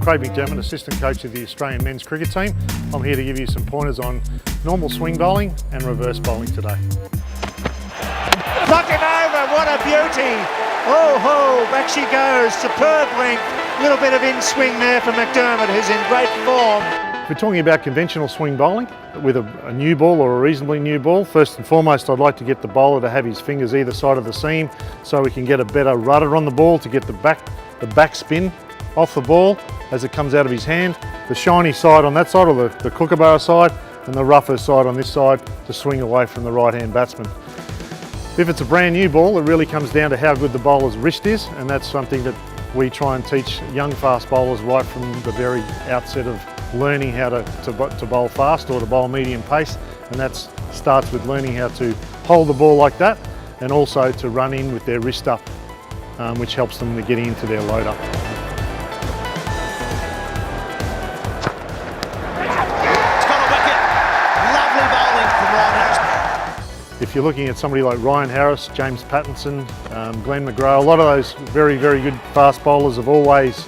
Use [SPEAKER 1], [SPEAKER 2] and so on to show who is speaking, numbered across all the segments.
[SPEAKER 1] Craig McDermott, assistant coach of the Australian men's cricket team. I'm here to give you some pointers on normal swing bowling and reverse bowling today.
[SPEAKER 2] Knocked him over, what a beauty! Oh ho, back she goes, superb length. Little bit of in-swing there for McDermott, who's in great form.
[SPEAKER 1] If we're talking about conventional swing bowling with a new ball or a reasonably new ball, first and foremost I'd like to get the bowler to have his fingers either side of the seam so we can get a better rudder on the ball to get the back spin off the ball as it comes out of his hand. The shiny side on that side, or the kookaburra side, and the rougher side on this side to swing away from the right hand batsman. If it's a brand new ball, it really comes down to how good the bowler's wrist is, and that's something that we try and teach young fast bowlers right from the very outset of learning how to bowl fast or to bowl medium pace, and that starts with learning how to hold the ball like that and also to run in with their wrist up, which helps them to get into their load up. If you're looking at somebody like Ryan Harris, James Pattinson, Glenn McGrath, a lot of those very, very good fast bowlers have always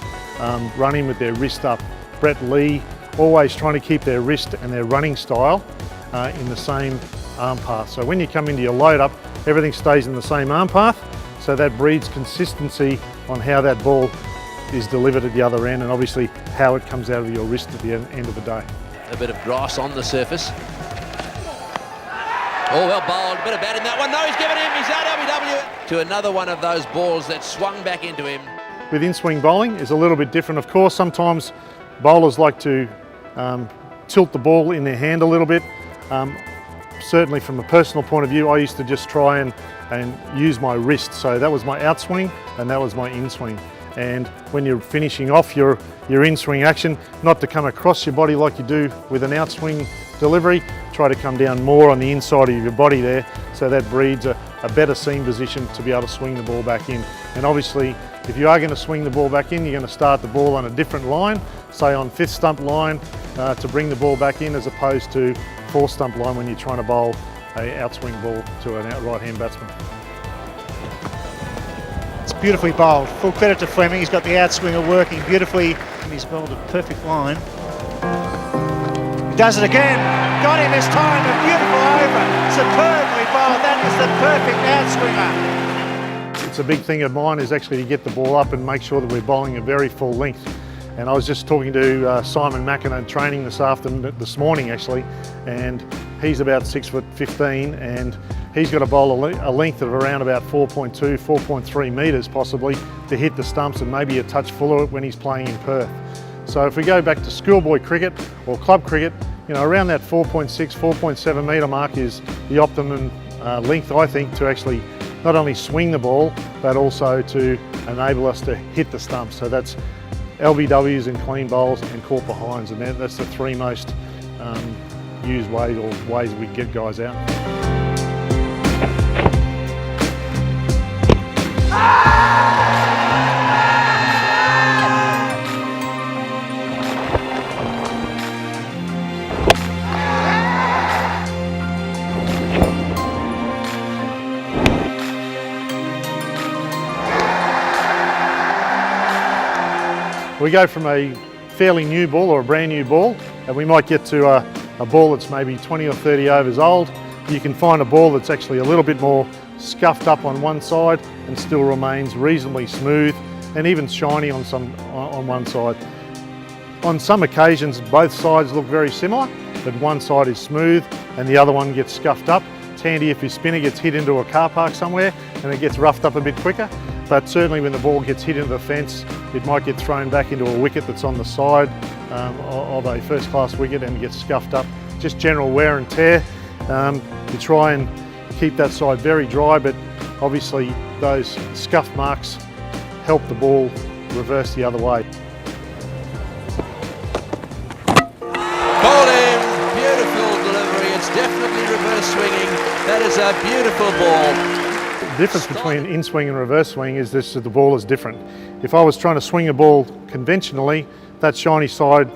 [SPEAKER 1] run in with their wrist up. Brett Lee, always trying to keep their wrist and their running style in the same arm path. So when you come into your load up, everything stays in the same arm path, so that breeds consistency on how that ball is delivered at the other end, and obviously how it comes out of your wrist at the end of the day.
[SPEAKER 3] A bit of grass on the surface. Oh, well bowled, bit of bat in that one. No, he's given him, he's out LBW. To another one of those balls that swung back into him.
[SPEAKER 1] With in-swing bowling is a little bit different. Of course, sometimes bowlers like to tilt the ball in their hand a little bit. Certainly from a personal point of view, I used to just try and use my wrist. So that was my outswing and that was my in-swing. And when you're finishing off your in-swing action, not to come across your body like you do with an outswing delivery, try to come down more on the inside of your body there, so that breeds a better seam position to be able to swing the ball back in. And obviously, if you are going to swing the ball back in, you're going to start the ball on a different line, say on 5th stump line to bring the ball back in, as opposed to 4th stump line when you're trying to bowl an outswing ball to an right-hand batsman.
[SPEAKER 2] It's beautifully bowled. Full credit to Fleming, he's got the outswinger working beautifully. He's bowled a perfect line. He does it again. Got him this time, a beautiful over. Superbly bowled, that is the perfect outswinger.
[SPEAKER 1] It's a big thing of mine is actually to get the ball up and make sure that we're bowling a very full length. And I was just talking to Simon Mackinnon training this morning actually, and he's about 6'15", and he's got to bowl a length of around about 4.2, 4.3 metres possibly to hit the stumps, and maybe a touch fuller when he's playing in Perth. So if we go back to schoolboy cricket or club cricket, you know, around that 4.6, 4.7 metre mark is the optimum length, I think, to actually not only swing the ball, but also to enable us to hit the stumps. So that's LBWs and clean bowls and caught behinds, and that's the three most used ways we get guys out. We go from a fairly new ball or a brand new ball, and we might get to a ball that's maybe 20 or 30 overs old. You can find a ball that's actually a little bit more scuffed up on one side and still remains reasonably smooth and even shiny on one side. On some occasions, both sides look very similar, but one side is smooth and the other one gets scuffed up. It's handy if your spinner gets hit into a car park somewhere and it gets roughed up a bit quicker. But certainly when the ball gets hit into the fence, it might get thrown back into a wicket that's on the side of a first-class wicket and gets scuffed up. Just general wear and tear. You try and keep that side very dry, but obviously those scuff marks help the ball reverse the other way.
[SPEAKER 3] Called him, beautiful delivery. It's definitely reverse swinging. That is a beautiful ball.
[SPEAKER 1] The difference between in-swing and reverse swing is the ball is different. If I was trying to swing a ball conventionally, that shiny side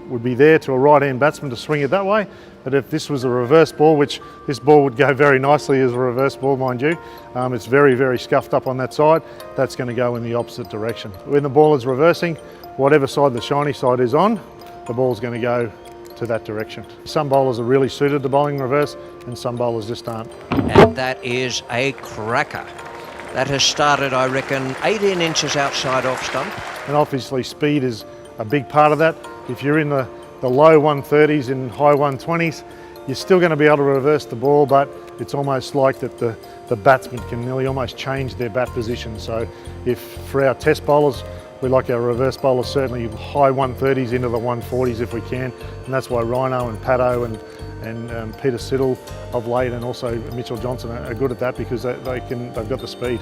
[SPEAKER 1] would be there to a right-hand batsman to swing it that way. But if this was a reverse ball, which this ball would go very nicely as a reverse ball, mind you, it's very, very scuffed up on that side, that's going to go in the opposite direction. When the ball is reversing, whatever side the shiny side is on, the ball's going to go to that direction. Some bowlers are really suited to bowling reverse and some bowlers just aren't.
[SPEAKER 4] And that is a cracker. That has started, I reckon, 18 inches outside off stump.
[SPEAKER 1] And obviously speed is a big part of that. If you're in the low 130s and high 120s, you're still going to be able to reverse the ball, but it's almost like that the batsman can nearly almost change their bat position. So if for our test bowlers, we like our reverse bowlers certainly high 130s into the 140s if we can, and that's why Rhino and Paddo and Peter Siddle of late, and also Mitchell Johnson are good at that because they've got the speed.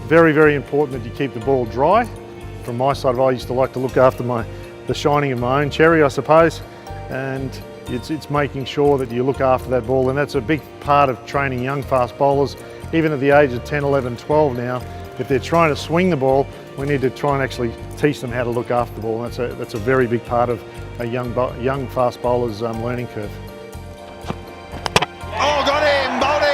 [SPEAKER 1] Very, very important that you keep the ball dry. From my side, I used to like to look after the shining of my own cherry, I suppose, and it's making sure that you look after that ball, and that's a big part of training young fast bowlers, even at the age of 10, 11, 12 now. If they're trying to swing the ball, we need to try and actually teach them how to look after the ball. And that's a very big part of a young fast bowler's learning curve.
[SPEAKER 3] Oh, got him, bowled him!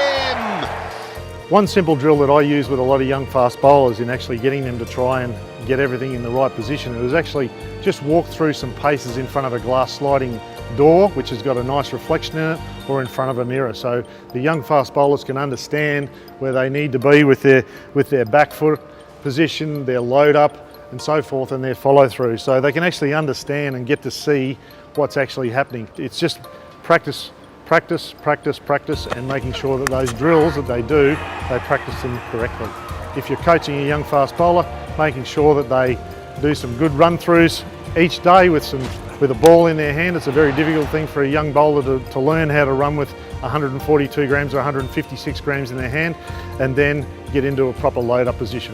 [SPEAKER 1] One simple drill that I use with a lot of young fast bowlers in actually getting them to try and get everything in the right position is actually just walk through some paces in front of a glass sliding door, which has got a nice reflection in it, or in front of a mirror. So the young fast bowlers can understand where they need to be with their back foot position, their load up and so forth, and their follow through. So they can actually understand and get to see what's actually happening. It's just practice, practice, practice, practice, and making sure that those drills that they do, they practice them correctly. If you're coaching a young fast bowler, making sure that they do some good run-throughs each day with a ball in their hand. It's a very difficult thing for a young bowler to learn how to run with 142 grams or 156 grams in their hand and then get into a proper load-up position.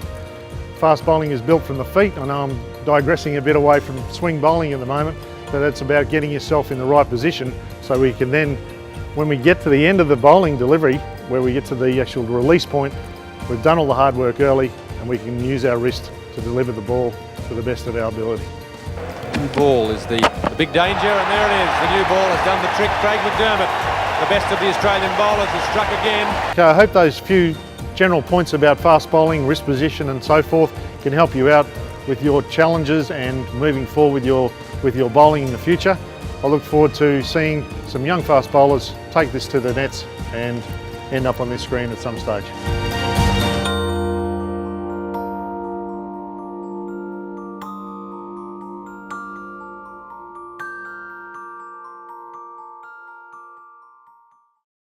[SPEAKER 1] Fast bowling is built from the feet. I know I'm digressing a bit away from swing bowling at the moment, but it's about getting yourself in the right position so we can then, when we get to the end of the bowling delivery, where we get to the actual release point, we've done all the hard work early and we can use our wrist to deliver the ball to the best of our ability.
[SPEAKER 5] New ball is the big danger, and there it is. The new ball has done the trick. Craig McDermott, the best of the Australian bowlers, has struck again.
[SPEAKER 1] Okay, I hope those few general points about fast bowling, wrist position and so forth can help you out with your challenges and moving forward with your bowling in the future. I look forward to seeing some young fast bowlers take this to the nets and end up on this screen at some stage.